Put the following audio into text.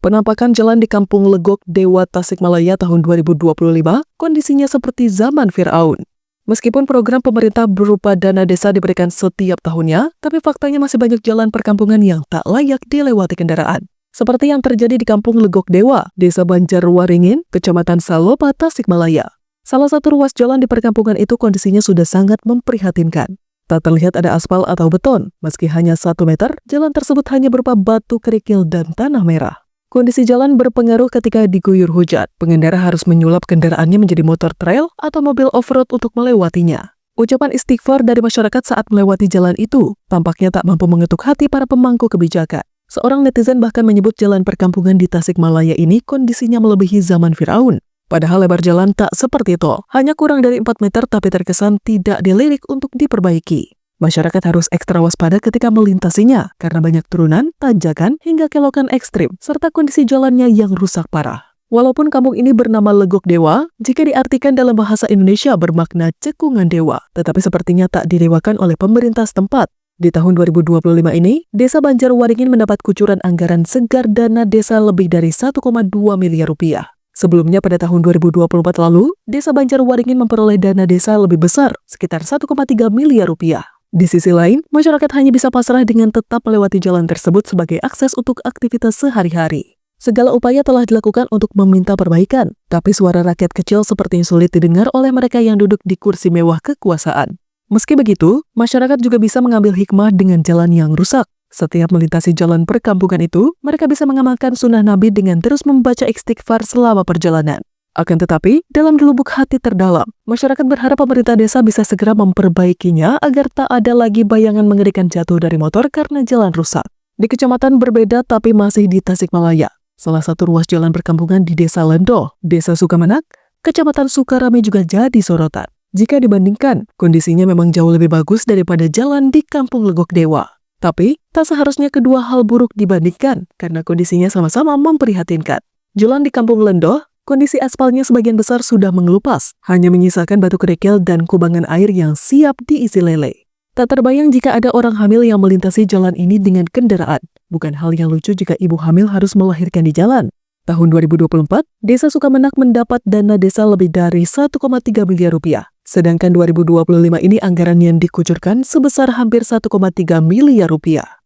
Penampakan jalan di Kampung Legok Dewa Tasikmalaya tahun 2025 kondisinya seperti zaman Firaun. Meskipun program pemerintah berupa dana desa diberikan setiap tahunnya, tapi faktanya masih banyak jalan perkampungan yang tak layak dilewati kendaraan. Seperti yang terjadi di Kampung Legok Dewa, Desa Banjarwaringin, Kecamatan Salopa, Tasikmalaya. Salah satu ruas jalan di perkampungan itu kondisinya sudah sangat memprihatinkan. Tak terlihat ada aspal atau beton, meski hanya 1 meter, jalan tersebut hanya berupa batu kerikil dan tanah merah. Kondisi jalan berpengaruh ketika diguyur hujan. Pengendara harus menyulap kendaraannya menjadi motor trail atau mobil off-road untuk melewatinya. Ucapan istighfar dari masyarakat saat melewati jalan itu tampaknya tak mampu mengetuk hati para pemangku kebijakan. Seorang netizen bahkan menyebut jalan perkampungan di Tasikmalaya ini kondisinya melebihi zaman Firaun. Padahal lebar jalan tak seperti tol, hanya kurang dari 4 meter tapi terkesan tidak dilirik untuk diperbaiki. Masyarakat harus ekstra waspada ketika melintasinya karena banyak turunan, tanjakan, hingga kelokan ekstrim, serta kondisi jalannya yang rusak parah. Walaupun kampung ini bernama Legok Dewa, jika diartikan dalam bahasa Indonesia bermakna cekungan dewa, tetapi sepertinya tak didewakan oleh pemerintah setempat. Di tahun 2025 ini, Desa Banjarwaringin mendapat kucuran anggaran segar dana desa lebih dari 1,2 miliar rupiah. Sebelumnya pada tahun 2024 lalu, Desa Banjarwaringin memperoleh dana desa lebih besar, sekitar 1,3 miliar rupiah. Di sisi lain, masyarakat hanya bisa pasrah dengan tetap melewati jalan tersebut sebagai akses untuk aktivitas sehari-hari. Segala upaya telah dilakukan untuk meminta perbaikan, tapi suara rakyat kecil sepertinya sulit didengar oleh mereka yang duduk di kursi mewah kekuasaan. Meski begitu, masyarakat juga bisa mengambil hikmah dengan jalan yang rusak. Setiap melintasi jalan perkampungan itu, mereka bisa mengamalkan sunnah Nabi dengan terus membaca istighfar selama perjalanan. Akan tetapi, dalam lubuk hati terdalam, masyarakat berharap pemerintah desa bisa segera memperbaikinya agar tak ada lagi bayangan mengerikan jatuh dari motor karena jalan rusak. Di kecamatan berbeda tapi masih di Tasikmalaya, salah satu ruas jalan perkampungan di Desa Lendo, Desa Sukamenak, Kecamatan Sukarame juga jadi sorotan. Jika dibandingkan, kondisinya memang jauh lebih bagus daripada jalan di Kampung Legok Dewa. Tapi, tak seharusnya kedua hal buruk dibandingkan karena kondisinya sama-sama memprihatinkan. Jalan di Kampung Lendo, kondisi aspalnya sebagian besar sudah mengelupas, hanya menyisakan batu kerikil dan kubangan air yang siap diisi lele. Tak terbayang jika ada orang hamil yang melintasi jalan ini dengan kendaraan. Bukan hal yang lucu jika ibu hamil harus melahirkan di jalan. Tahun 2024, Desa Sukamenak mendapat dana desa lebih dari 1,3 miliar rupiah. Sedangkan 2025 ini anggaran yang dikucurkan sebesar hampir 1,3 miliar rupiah.